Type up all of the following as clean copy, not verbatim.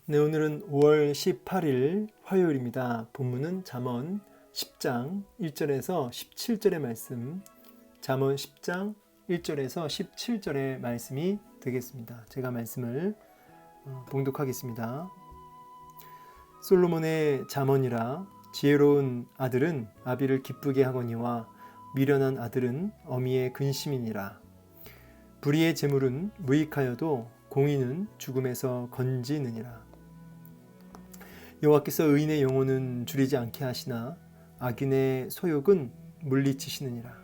네, 오늘은 5월 18일 화요일입니다. 본문은 잠언 10장 1절에서 17절의 말씀, 잠언 10장 1절에서 17절의 말씀이 되겠습니다. 제가 말씀을 봉독하겠습니다. 솔로몬의 잠언이라. 지혜로운 아들은 아비를 기쁘게 하거니와 미련한 아들은 어미의 근심이니라. 불의의 재물은 무익하여도 공의는 죽음에서 건지느니라. 여호와께서 의인의 영혼은 줄이지 않게 하시나 악인의 소욕은 물리치시느니라.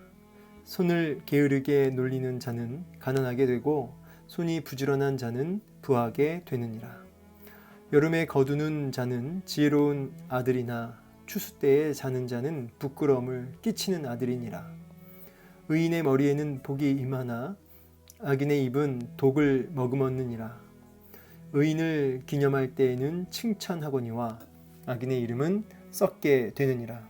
손을 게으르게 놀리는 자는 가난하게 되고 손이 부지런한 자는 부하게 되느니라. 여름에 거두는 자는 지혜로운 아들이나 추수 때에 자는 자는 부끄러움을 끼치는 아들이니라. 의인의 머리에는 복이 임하나 악인의 입은 독을 머금었느니라. 의인을 기념할 때에는 칭찬하거니와 악인의 이름은 썩게 되느니라.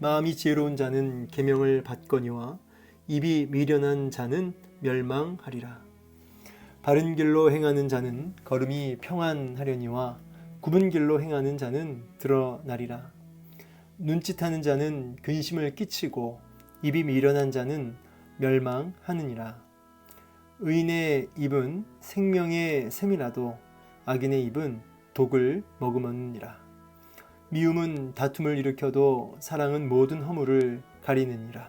마음이 지혜로운 자는 계명을 받거니와 입이 미련한 자는 멸망하리라. 바른 길로 행하는 자는 걸음이 평안하려니와 굽은 길로 행하는 자는 드러나리라. 눈짓하는 자는 근심을 끼치고 입이 미련한 자는 멸망하느니라. 의인의 입은 생명의 샘이라도 악인의 입은 독을 머금었느니라. 미움은 다툼을 일으켜도 사랑은 모든 허물을 가리느니라.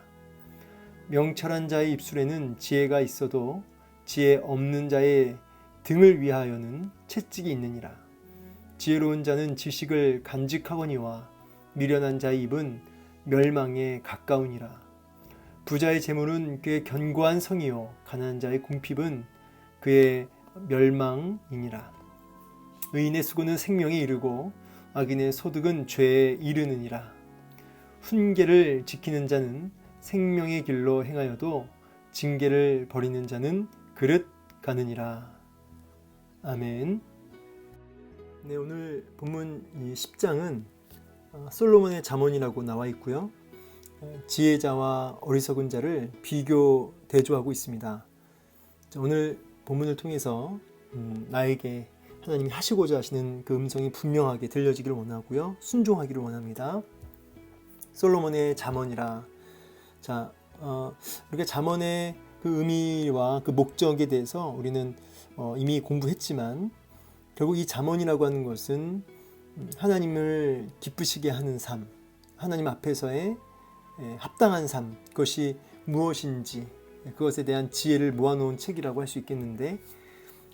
명철한 자의 입술에는 지혜가 있어도 지혜 없는 자의 등을 위하여는 채찍이 있느니라. 지혜로운 자는 지식을 간직하거니와 미련한 자의 입은 멸망에 가까우니라. 부자의 재물은 그의 견고한 성이요 가난한 자의 궁핍은 그의 멸망이니라. 의인의 수고는 생명에 이르고 악인의 소득은 죄에 이르느니라. 훈계를 지키는 자는 생명의 길로 행하여도 징계를 버리는 자는 그릇 가느니라. 아멘. 네, 오늘 본문 10장은 솔로몬의 잠언이라고 나와 있고요. 지혜자와 어리석은 자를 비교 대조하고 있습니다. 오늘 본문을 통해서 나에게 하나님이 하시고자 하시는 그 음성이 분명하게 들려지기를 원하고요. 순종하기를 원합니다. 솔로몬의 잠언이라. 자, 우리가 잠언의 그 의미와 그 목적에 대해서 우리는 이미 공부했지만 결국 이 잠언이라고 하는 것은 하나님을 기쁘시게 하는 삶, 하나님 앞에서의 합당한 삶, 그것이 무엇인지 그것에 대한 지혜를 모아놓은 책이라고 할 수 있겠는데,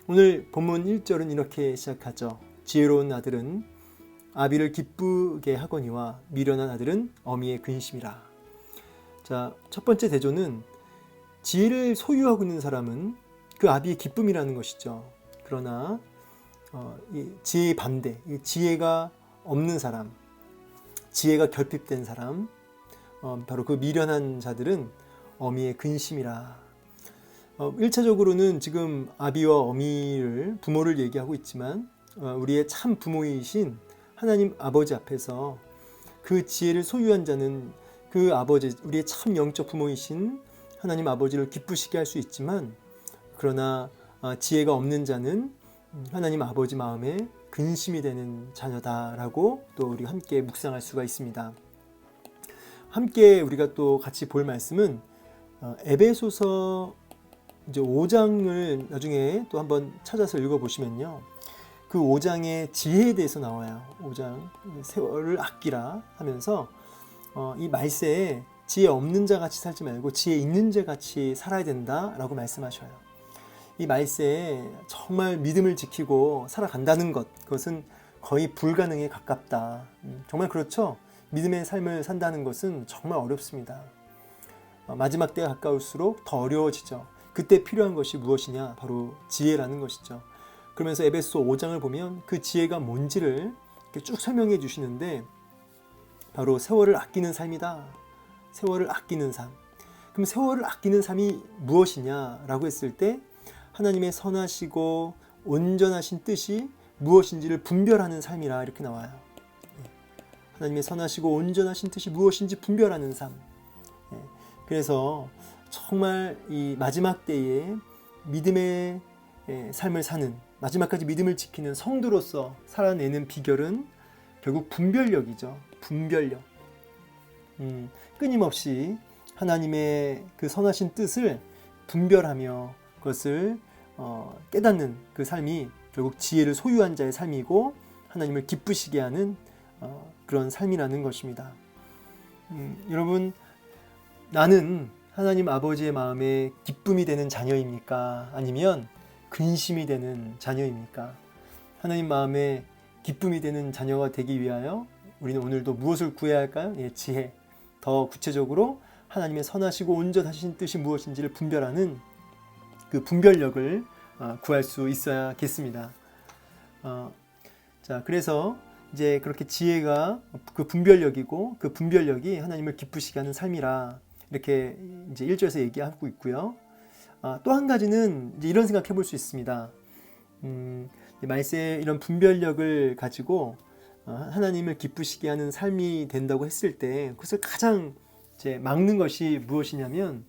오늘 본문 1절은 이렇게 시작하죠. 지혜로운 아들은 아비를 기쁘게 하거니와 미련한 아들은 어미의 근심이라. 자, 첫 번째 대조는 지혜를 소유하고 있는 사람은 그 아비의 기쁨이라는 것이죠. 그러나 이 지혜의 반대, 이 지혜가 없는 사람, 지혜가 결핍된 사람, 바로 그 미련한 자들은 어미의 근심이라. 1차적으로는 지금 아비와 어미를, 부모를 얘기하고 있지만 우리의 참 부모이신 하나님 아버지 앞에서 그 지혜를 소유한 자는 그 아버지, 우리의 참 영적 부모이신 하나님 아버지를 기쁘시게 할 수 있지만, 그러나 지혜가 없는 자는 하나님 아버지 마음에 근심이 되는 자녀다라고 또 우리 함께 묵상할 수가 있습니다. 함께 우리가 또 같이 볼 말씀은 에베소서 이제 5장을 나중에 또 한번 찾아서 읽어보시면요, 그 5장의 지혜에 대해서 나와요. 5장 세월을 아끼라 하면서 이 말세에 지혜 없는 자 같이 살지 말고 지혜 있는 자 같이 살아야 된다라고 말씀하셔요. 이 말세에 정말 믿음을 지키고 살아간다는 것, 그것은 거의 불가능에 가깝다. 정말 그렇죠. 믿음의 삶을 산다는 것은 정말 어렵습니다. 마지막 때가 가까울수록 더 어려워지죠. 그때 필요한 것이 무엇이냐? 바로 지혜라는 것이죠. 그러면서 에베소 5장을 보면 그 지혜가 뭔지를 이렇게 쭉 설명해 주시는데, 바로 세월을 아끼는 삶이다. 세월을 아끼는 삶. 그럼 세월을 아끼는 삶이 무엇이냐라고 했을 때, 하나님의 선하시고 온전하신 뜻이 무엇인지를 분별하는 삶이라 이렇게 나와요. 하나님의 선하시고 온전하신 뜻이 무엇인지 분별하는 삶. 그래서 정말 이 마지막 때에 믿음의 삶을 사는, 마지막까지 믿음을 지키는 성도로서 살아내는 비결은 결국 분별력이죠. 분별력. 끊임없이 하나님의 그 선하신 뜻을 분별하며 그것을 깨닫는 그 삶이 결국 지혜를 소유한 자의 삶이고 하나님을 기쁘시게 하는 그런 삶이라는 것입니다. 여러분, 나는 하나님 아버지의 마음에 기쁨이 되는 자녀입니까? 아니면 근심이 되는 자녀입니까? 하나님 마음에 기쁨이 되는 자녀가 되기 위하여 우리는 오늘도 무엇을 구해야 할까요? 지혜. 더 구체적으로 하나님의 선하시고 온전하신 뜻이 무엇인지를 분별하는 그 분별력을 구할 수 있어야겠습니다. 자, 그래서 이제 그렇게 지혜가 그 분별력이고 그 분별력이 하나님을 기쁘시게 하는 삶이라 이렇게 이제 1절에서 얘기하고 있고요. 또 한 가지는 이제 이런 생각 해볼 수 있습니다. 말세에 이런 분별력을 가지고 하나님을 기쁘시게 하는 삶이 된다고 했을 때 그것을 가장 이제 막는 것이 무엇이냐면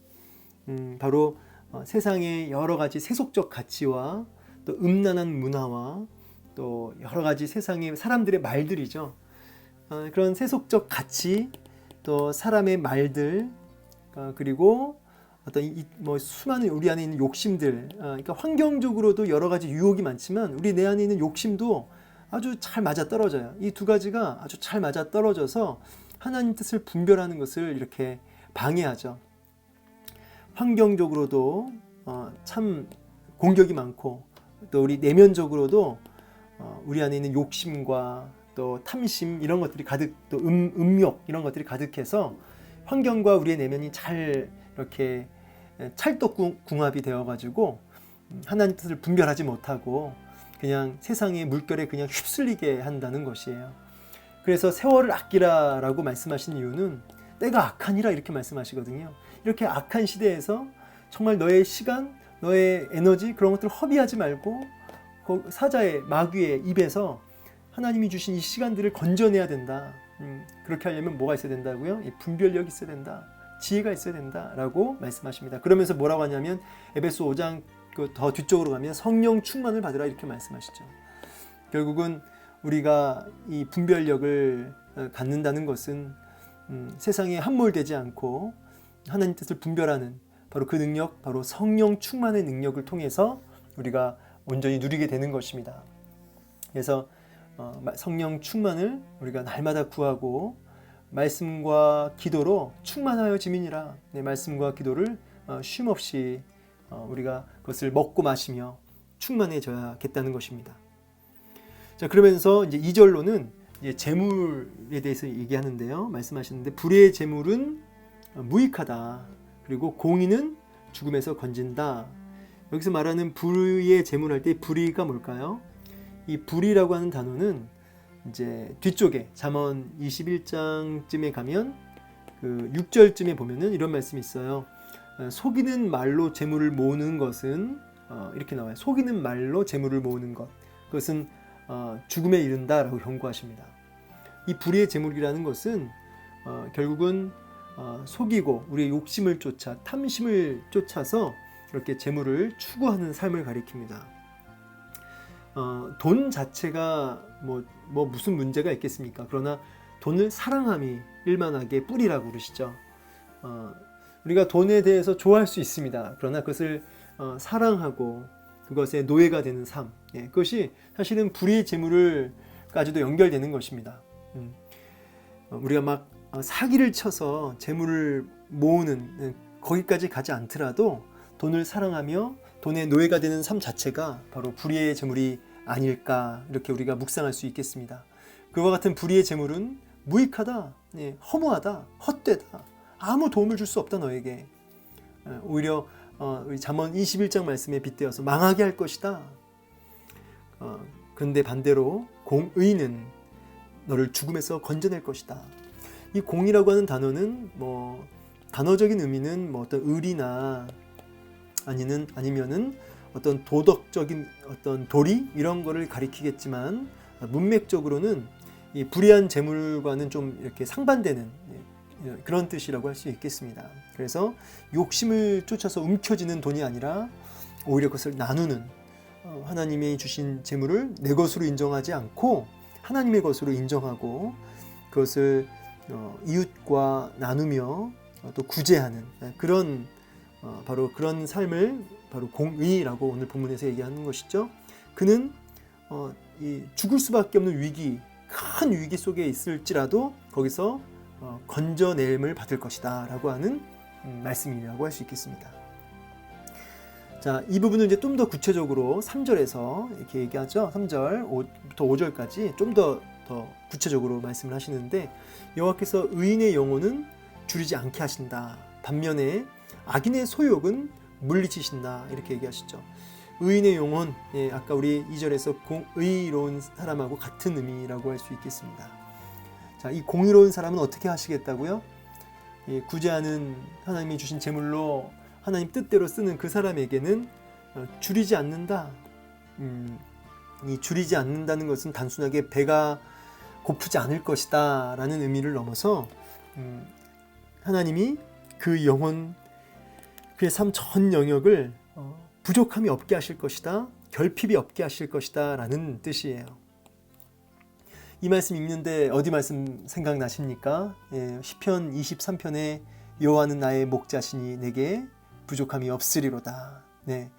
바로 세상의 여러 가지 세속적 가치와 또 음란한 문화와 또 여러 가지 세상의 사람들의 말들이죠. 그런 세속적 가치, 또 사람의 말들, 그리고 어떤 수많은 우리 안에 있는 욕심들, 그러니까 환경적으로도 여러 가지 유혹이 많지만 우리 내 안에 있는 욕심도 아주 잘 맞아떨어져요. 이 두 가지가 아주 잘 맞아떨어져서 하나님 뜻을 분별하는 것을 이렇게 방해하죠. 환경적으로도 참 공격이 많고 또 우리 내면적으로도 우리 안에 있는 욕심과 또 탐심 이런 것들이 가득, 또 음욕 이런 것들이 가득해서 환경과 우리의 내면이 잘 이렇게 찰떡궁합이 되어가지고 하나님 뜻을 분별하지 못하고 그냥 세상의 물결에 그냥 휩쓸리게 한다는 것이에요. 그래서 세월을 아끼라라고 말씀하신 이유는 때가 악하니라 이렇게 말씀하시거든요. 이렇게 악한 시대에서 정말 너의 시간, 너의 에너지 그런 것들을 허비하지 말고 사자의 마귀의 입에서 하나님이 주신 이 시간들을 건져내야 된다. 그렇게 하려면 뭐가 있어야 된다고요? 분별력이 있어야 된다. 지혜가 있어야 된다라고 말씀하십니다. 그러면서 뭐라고 하냐면 에베소 5장 더 뒤쪽으로 가면 성령 충만을 받으라 이렇게 말씀하시죠. 결국은 우리가 이 분별력을 갖는다는 것은 세상에 함몰되지 않고 하나님 뜻을 분별하는 바로 그 능력, 바로 성령 충만의 능력을 통해서 우리가 온전히 누리게 되는 것입니다. 그래서 성령 충만을 우리가 날마다 구하고 말씀과 기도로 충만하여 지민이라 말씀과 기도를 쉼없이 우리가 그것을 먹고 마시며 충만해져야겠다는 것입니다. 자, 그러면서 이제 2절로는 이제 재물에 대해서 얘기하는데요. 말씀하시는데 불의의 재물은 무익하다. 그리고 공의는 죽음에서 건진다. 여기서 말하는 불의의 재물 할 때 불의가 뭘까요? 이 불의라고 하는 단어는 이제 뒤쪽에 잠언 21장쯤에 가면 그 6절쯤에 보면은 이런 말씀이 있어요. 속이는 말로 재물을 모으는 것은 이렇게 나와요. 속이는 말로 재물을 모으는 것. 그것은 죽음에 이른다라고 경고하십니다. 이 불의의 재물이라는 것은 결국은 속이고 우리의 욕심을 쫓아 탐심을 쫓아서 이렇게 재물을 추구하는 삶을 가리킵니다. 돈 자체가 뭐 무슨 문제가 있겠습니까? 그러나 돈을 사랑함이 일만하게 뿌리라고 그러시죠. 우리가 돈에 대해서 좋아할 수 있습니다. 그러나 그것을 사랑하고 그것의 노예가 되는 삶, 그것이 사실은 불의의 재물을까지도 연결되는 것입니다. 우리가 막 사기를 쳐서 재물을 모으는 거기까지 가지 않더라도 돈을 사랑하며 돈의 노예가 되는 삶 자체가 바로 불의의 재물이 아닐까 이렇게 우리가 묵상할 수 있겠습니다. 그와 같은 불의의 재물은 무익하다, 허무하다, 헛되다, 아무 도움을 줄 수 없다 너에게. 오히려 우리 잠언 21장 말씀에 빗대어서 망하게 할 것이다. 그런데 반대로 공의는 너를 죽음에서 건져낼 것이다. 이 공이라고 하는 단어는 단어적인 의미는 어떤 의리나 아니면은 어떤 도덕적인 어떤 도리 이런 거를 가리키겠지만 문맥적으로는 이 불의한 재물과는 좀 이렇게 상반되는 그런 뜻이라고 할 수 있겠습니다. 그래서 욕심을 쫓아서 움켜쥐는 돈이 아니라 오히려 그것을 나누는 하나님이 주신 재물을 내 것으로 인정하지 않고 하나님의 것으로 인정하고 그것을 이웃과 나누며 또 구제하는 그런 바로 그런 삶을 바로 공의라고 오늘 본문에서 얘기하는 것이죠. 그는 이 죽을 수밖에 없는 위기, 큰 위기 속에 있을지라도 거기서 건져냄을 받을 것이다 라고 하는 말씀이라고 할 수 있겠습니다. 자, 이 부분을 이제 좀 더 구체적으로 3절에서 이렇게 얘기하죠. 3절부터 5절까지 좀 더 구체적으로 말씀을 하시는데 여호와께서 의인의 영혼은 줄이지 않게 하신다. 반면에 악인의 소욕은 물리치신다. 이렇게 얘기하시죠. 의인의 영혼, 아까 우리 2절에서 의로운 사람하고 같은 의미라고 할 수 있겠습니다. 자, 이 공의로운 사람은 어떻게 하시겠다고요? 구제하는 하나님이 주신 재물로 하나님 뜻대로 쓰는 그 사람에게는 줄이지 않는다. 이 줄이지 않는다는 것은 단순하게 배가 고프지 않을 것이다 라는 의미를 넘어서 하나님이 그 영혼, 그의 삶 전 영역을 부족함이 없게 하실 것이다, 결핍이 없게 하실 것이다 라는 뜻이에요. 이 말씀 읽는데 어디 말씀 생각나십니까? 시편 23편에 여호와는 나의 목자시니 내게 부족함이 없으리로다. 네,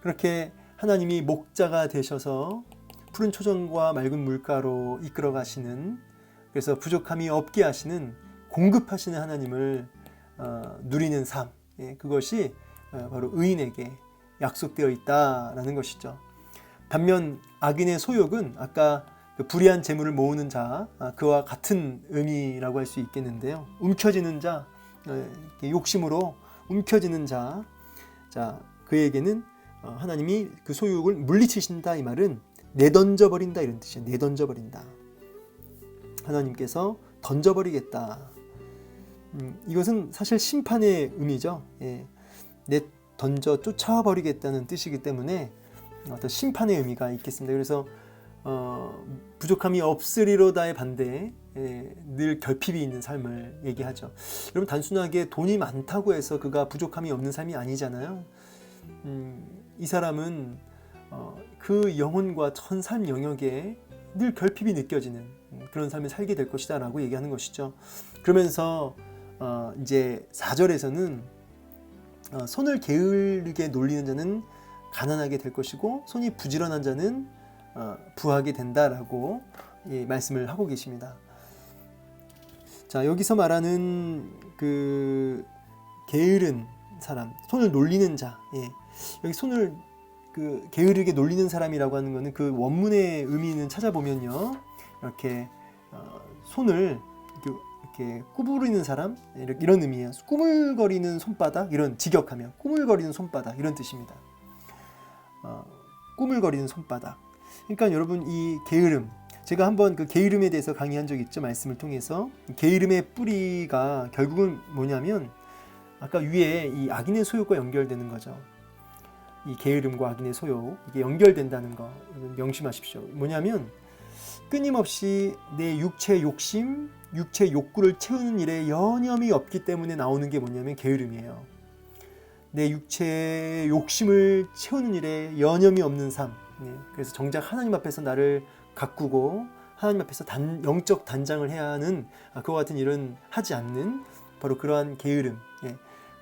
그렇게 하나님이 목자가 되셔서 푸른 초정과 맑은 물가로 이끌어 가시는, 그래서 부족함이 없게 하시는, 공급하시는 하나님을 누리는 삶, 그것이 바로 의인에게 약속되어 있다라는 것이죠. 반면 악인의 소욕은 아까 그 불의한 재물을 모으는 자, 그와 같은 의미라고 할 수 있겠는데요. 움켜쥐는 자, 욕심으로 움켜쥐는 자, 그에게는 하나님이 그 소욕을 물리치신다. 이 말은 내던져버린다 이런 뜻이에요. 내던져버린다. 하나님께서 던져버리겠다. 이것은 사실 심판의 의미죠. 던져 쫓아버리겠다는 뜻이기 때문에 어떤 심판의 의미가 있겠습니다. 그래서 부족함이 없으리로다의 반대에 늘 결핍이 있는 삶을 얘기하죠. 여러분, 단순하게 돈이 많다고 해서 그가 부족함이 없는 삶이 아니잖아요. 이 사람은 그 영혼과 전 삶 영역에 늘 결핍이 느껴지는 그런 삶을 살게 될 것이다 라고 얘기하는 것이죠. 그러면서 이제 4절에서는 손을 게으르게 놀리는 자는 가난하게 될 것이고 손이 부지런한 자는 부하게 된다라고 말씀을 하고 계십니다. 자, 여기서 말하는 그 게으른 사람, 손을 놀리는 자, 여기 손을 그 게으르게 놀리는 사람이라고 하는 것은 그 원문의 의미는 찾아보면요, 이렇게 손을 이렇게 꾸부리는 사람, 이런 의미예요. 꾸물거리는 손바닥, 이런, 직역하면 꾸물거리는 손바닥 이런 뜻입니다. 꾸물거리는 손바닥. 그러니까 여러분, 이 게으름, 제가 한번 그 게으름에 대해서 강의한 적 있죠. 말씀을 통해서. 게으름의 뿌리가 결국은 뭐냐면 아까 위에 이 악인의 소욕과 연결되는 거죠. 이 게으름과 악인의 소욕, 이게 연결된다는 거 명심하십시오. 뭐냐면 끊임없이 내 육체 욕심, 육체 욕구를 채우는 일에 여념이 없기 때문에 나오는 게 뭐냐면 게으름이에요. 내 육체의 욕심을 채우는 일에 여념이 없는 삶. 그래서 정작 하나님 앞에서 나를 가꾸고 하나님 앞에서 영적 단장을 해야 하는 그와 같은 일은 하지 않는 바로 그러한 게으름.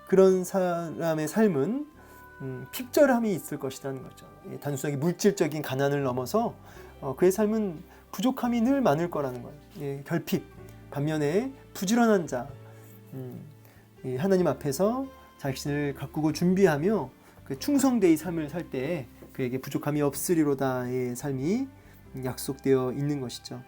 그런 사람의 삶은 핍절함이 있을 것이라는 거죠. 단순하게 물질적인 가난을 넘어서 그의 삶은 부족함이 늘 많을 거라는 거예요. 결핍. 반면에 부지런한 자, 하나님 앞에서 자신을 가꾸고 준비하며 충성되이 삶을 살 때 그에게 부족함이 없으리로다의 삶이 약속되어 있는 것이죠.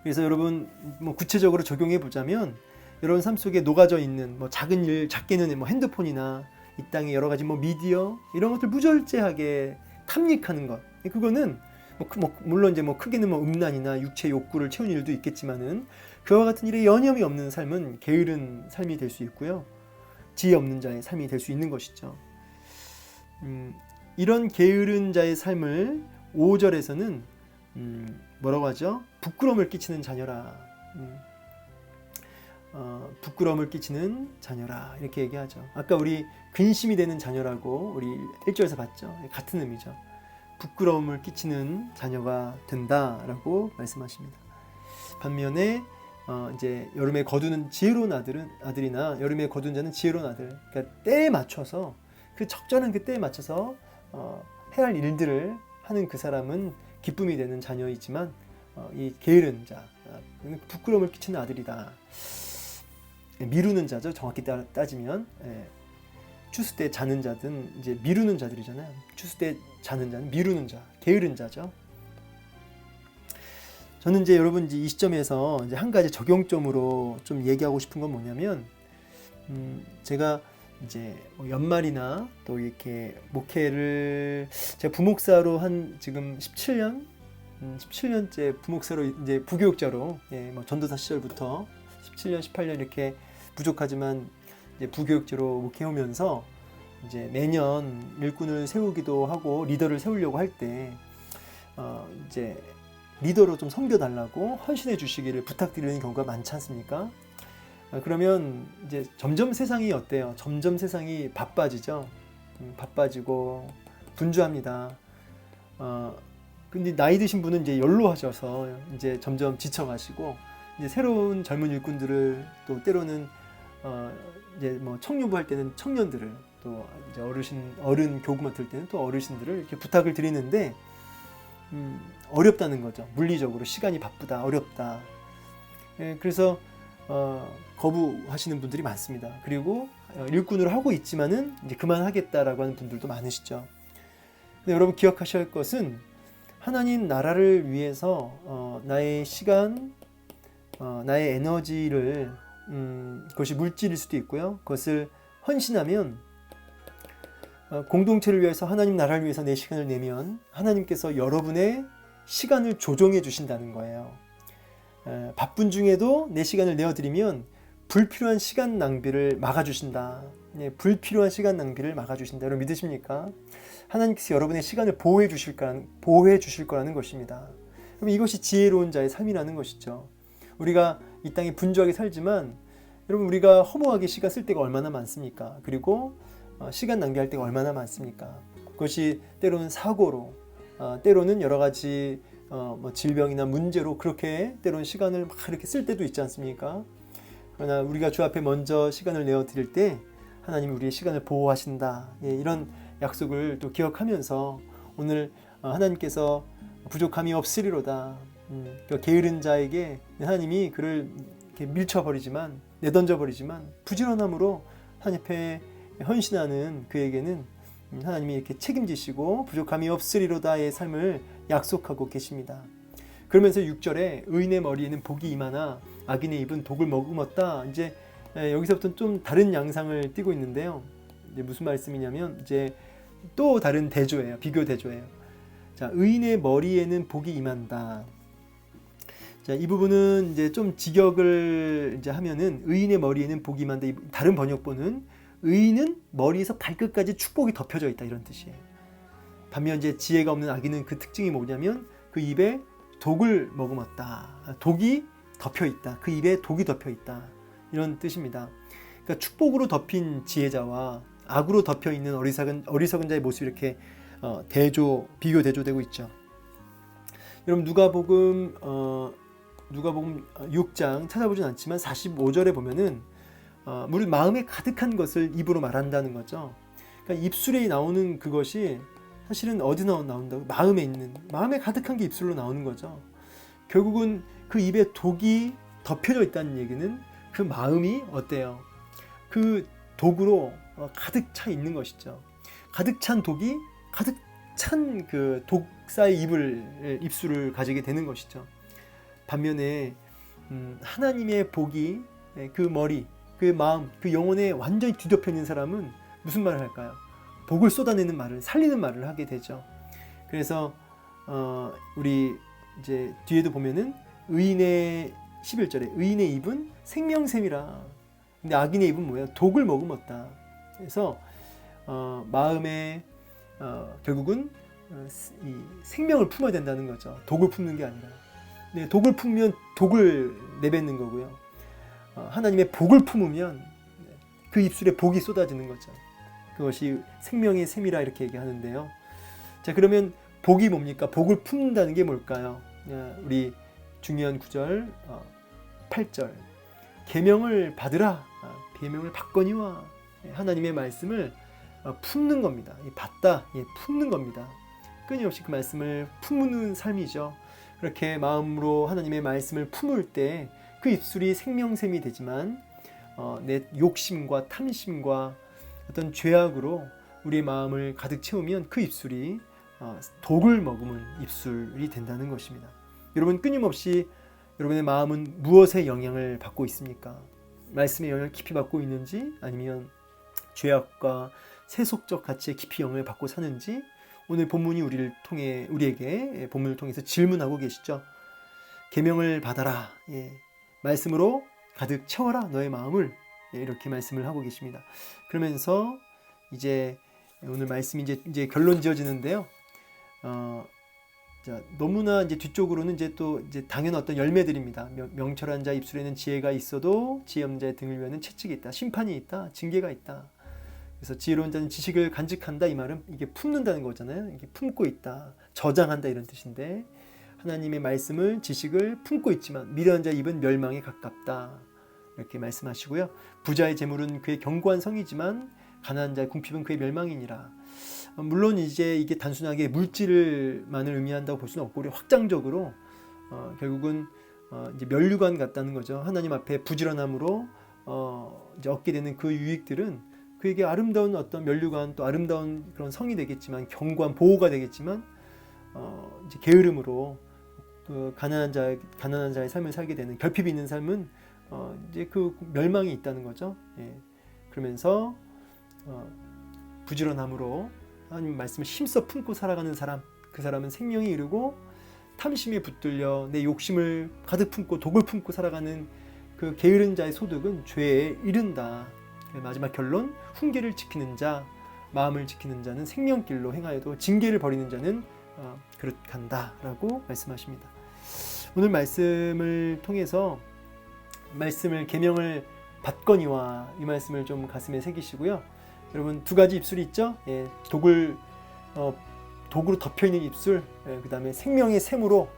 그래서 여러분, 구체적으로 적용해 보자면 여러분 삶 속에 녹아져 있는 작은 일, 작게는 핸드폰이나 이 땅의 여러 가지 미디어, 이런 것들 무절제하게 탐닉하는 것, 그거는 물론 이제 크게는 음란이나 육체 욕구를 채우는 일도 있겠지만은 그와 같은 일에 여념이 없는 삶은 게으른 삶이 될 수 있고요, 지혜 없는 자의 삶이 될 수 있는 것이죠. 이런 게으른 자의 삶을 5절에서는 뭐라고 하죠? 부끄러움을 끼치는 자녀라. 부끄러움을 끼치는 자녀라, 이렇게 얘기하죠. 아까 우리 근심이 되는 자녀라고 우리 1절에서 봤죠. 같은 의미죠. 부끄러움을 끼치는 자녀가 된다라고 말씀하십니다. 반면에 이제 여름에 거두는 지혜로운 아들이나 여름에 거둔 자는 지혜로운 아들. 그러니까 때에 맞춰서 그 적절한 그 때에 맞춰서 해야 할 일들을 하는 그 사람은 기쁨이 되는 자녀이지만 이 게으른 자, 부끄러움을 끼치는 아들이다. 미루는 자죠. 정확히 따지면 추수 때 자는 자든 이제 미루는 자들이잖아요. 추수 때 자는 자는 미루는 자, 게으른 자죠. 저는 이제 여러분 이제 이 시점에서 이제 한 가지 적용점으로 좀 얘기하고 싶은 건 뭐냐면, 제가 이제 연말이나 또 이렇게 목회를 제가 부목사로 한 지금 17년째 부목사로 이제 부교육자로 뭐 전도사 시절부터 17년, 18년 이렇게 부족하지만 이제 부교육자로 목회하면서 이제 매년 일꾼을 세우기도 하고 리더를 세우려고 할 때 이제 리더로 좀 섬겨달라고 헌신해 주시기를 부탁드리는 경우가 많지 않습니까? 그러면 이제 점점 세상이 어때요? 점점 세상이 바빠지죠. 바빠지고 분주합니다. 근데 나이 드신 분은 이제 연로하셔서 이제 점점 지쳐가시고 이제 새로운 젊은 일꾼들을 또 때로는 이제 뭐 청년부 할 때는 청년들을 또 이제 어른 교구 맡을 때는 또 어르신들을 이렇게 부탁을 드리는데 어렵다는 거죠. 물리적으로 시간이 바쁘다, 어렵다. 그래서 거부하시는 분들이 많습니다. 그리고 일꾼으로 하고 있지만은 이제 그만하겠다라고 하는 분들도 많으시죠. 근데 여러분 기억하셔야 할 것은 하나님 나라를 위해서 나의 시간, 나의 에너지를 그것이 물질일 수도 있고요. 그것을 헌신하면 공동체를 위해서 하나님 나라를 위해서 내 시간을 내면 하나님께서 여러분의 시간을 조정해 주신다는 거예요. 바쁜 중에도 내 시간을 내어드리면 불필요한 시간 낭비를 막아주신다. 불필요한 시간 낭비를 막아주신다. 여러분 믿으십니까? 하나님께서 여러분의 시간을 보호해 주실 거라는 것입니다. 그럼 이것이 지혜로운 자의 삶이라는 것이죠. 우리가 이 땅에 분주하게 살지만 여러분 우리가 허무하게 시간 쓸 때가 얼마나 많습니까? 그리고 시간 낭비할 때가 얼마나 많습니까? 그것이 때로는 사고로, 때로는 여러 가지 뭐 질병이나 문제로 그렇게 때로는 시간을 막 이렇게 쓸 때도 있지 않습니까? 그러나 우리가 주 앞에 먼저 시간을 내어 드릴 때 하나님이 우리의 시간을 보호하신다. 이런 약속을 또 기억하면서 오늘 하나님께서 부족함이 없으리로다. 게으른 자에게 하나님이 그를 이렇게 밀쳐버리지만 내던져버리지만 부지런함으로 하나님 앞에 헌신하는 그에게는 하나님이 이렇게 책임지시고 부족함이 없으리로다의 삶을 약속하고 계십니다. 그러면서 6절에 의인의 머리에는 복이 임하나 악인의 입은 독을 머금었다. 이제 여기서부터 좀 다른 양상을 띠고 있는데요. 이제 무슨 말씀이냐면 이제 또 다른 대조예요. 비교 대조예요. 자, 의인의 머리에는 복이 임한다. 자, 이 부분은 이제 좀 직역을 이제 하면은 의인의 머리에는 복이 임한다. 다른 번역본은 의인은 머리에서 발끝까지 축복이 덮여져 있다 이런 뜻이에요. 반면 이제 지혜가 없는 악인은 그 특징이 뭐냐면 그 입에 독을 머금었다. 독이 덮여 있다. 그 입에 독이 덮여 있다. 이런 뜻입니다. 그러니까 축복으로 덮인 지혜자와 악으로 덮여 있는 어리석은 자의 모습이 이렇게 비교 대조되고 있죠. 여러분 누가복음 6장 찾아보진 않지만 45절에 보면은 우리 마음에 가득한 것을 입으로 말한다는 거죠. 그러니까 입술에 나오는 그것이 사실은 어디 나온다고? 마음에 가득한 게 입술로 나오는 거죠. 결국은 그 입에 독이 덮여져 있다는 얘기는 그 마음이 어때요? 그 독으로 가득 차 있는 것이죠. 가득 찬 독이 가득 찬 그 독사의 입술을 가지게 되는 것이죠. 반면에 하나님의 복이 그 머리, 그 마음, 그 영혼에 완전히 뒤덮여 있는 사람은 무슨 말을 할까요? 복을 쏟아내는 말을, 살리는 말을 하게 되죠. 그래서 우리 이제 뒤에도 보면은 의인의 11절에 의인의 입은 생명샘이라. 근데 악인의 입은 뭐예요? 독을 머금었다. 그래서 마음에 결국은 이 생명을 품어야 된다는 거죠. 독을 품는 게 아니라. 근데 독을 품으면 독을 내뱉는 거고요. 하나님의 복을 품으면 그 입술에 복이 쏟아지는 거죠. 그것이 생명의 샘이라 이렇게 얘기하는데요. 자, 그러면 복이 뭡니까? 복을 품는다는 게 뭘까요? 우리 중요한 구절 8절 계명을 받으라. 계명을 받거니와 하나님의 말씀을 품는 겁니다. 받다, 품는 겁니다. 끊임없이 그 말씀을 품는 삶이죠. 그렇게 마음으로 하나님의 말씀을 품을 때 그 입술이 생명샘이 되지만 내 욕심과 탐심과 어떤 죄악으로 우리의 마음을 가득 채우면 그 입술이 독을 머금은 입술이 된다는 것입니다. 여러분, 끊임없이 여러분의 마음은 무엇의 영향을 받고 있습니까? 말씀의 영향을 깊이 받고 있는지, 아니면 죄악과 세속적 가치에 깊이 영향을 받고 사는지, 오늘 본문이 우리에게 본문을 통해서 질문하고 계시죠. 계명을 받아라. 말씀으로 가득 채워라 너의 마음을. 이렇게 말씀을 하고 계십니다. 그러면서 이제 오늘 말씀이 이제 결론 지어지는데요. 자, 너무나 이제 뒤쪽으로는 이제 당연한 어떤 열매들입니다. 명철한 자 입술에는 지혜가 있어도 지혜 없는 자의 등을 위하는 채찍이 있다. 심판이 있다. 징계가 있다. 그래서 지혜로운 자는 지식을 간직한다. 이 말은 이게 품는다는 거잖아요. 이게 품고 있다. 저장한다 이런 뜻인데, 하나님의 말씀을, 지식을 품고 있지만 미련한 자의 입은 멸망에 가깝다. 이렇게 말씀하시고요. 부자의 재물은 그의 견고한 성이지만 가난한 자의 궁핍은 그의 멸망이니라. 물론 이제 이게 단순하게 물질만을 의미한다고 볼 수는 없고, 우리 확장적으로 결국은 이제 면류관 같다는 거죠. 하나님 앞에 부지런함으로 이제 얻게 되는 그 유익들은 그에게 아름다운 어떤 면류관, 또 아름다운 그런 성이 되겠지만, 견고한 보호가 되겠지만, 이제 게으름으로 그 가난한 자의 삶을 살게 되는, 결핍이 있는 삶은 이제 그 멸망이 있다는 거죠. 그러면서 부지런함으로 하나님 말씀을 힘써 품고 살아가는 사람, 그 사람은 생명이 이르고 탐심에 붙들려 내 욕심을 가득 품고 독을 품고 살아가는 그 게으른 자의 소득은 죄에 이른다. 마지막 결론, 훈계를 지키는 자, 마음을 지키는 자는 생명길로 행하여도 징계를 버리는 자는 그릇간다 라고 말씀하십니다. 오늘 말씀을 통해서 계명을 받거니와, 이 말씀을 좀 가슴에 새기시고요. 여러분, 두 가지 입술이 있죠. 독으로 덮여있는 입술, 그 다음에 생명의 샘으로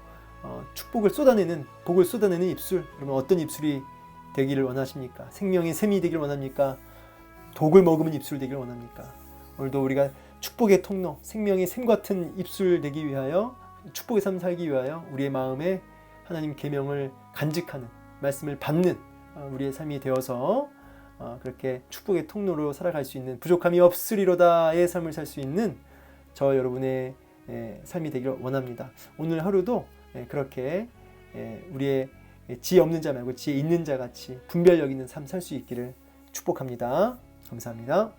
축복을 쏟아내는, 복을 쏟아내는 입술. 여러분, 어떤 입술이 되기를 원하십니까? 생명의 샘이 되기를 원합니까? 독을 머금은 입술 되기를 원합니까? 오늘도 우리가 축복의 통로, 생명의 샘 같은 입술 되기 위하여, 축복의 삶 살기 위하여 우리의 마음에 하나님 계명을 간직하는, 말씀을 받는 우리의 삶이 되어서 그렇게 축복의 통로로 살아갈 수 있는, 부족함이 없으리로다의 삶을 살 수 있는 저 여러분의 삶이 되기를 원합니다. 오늘 하루도 그렇게 우리의 지혜 없는 자 말고 지혜 있는 자 같이 분별력 있는 삶 살 수 있기를 축복합니다. 감사합니다.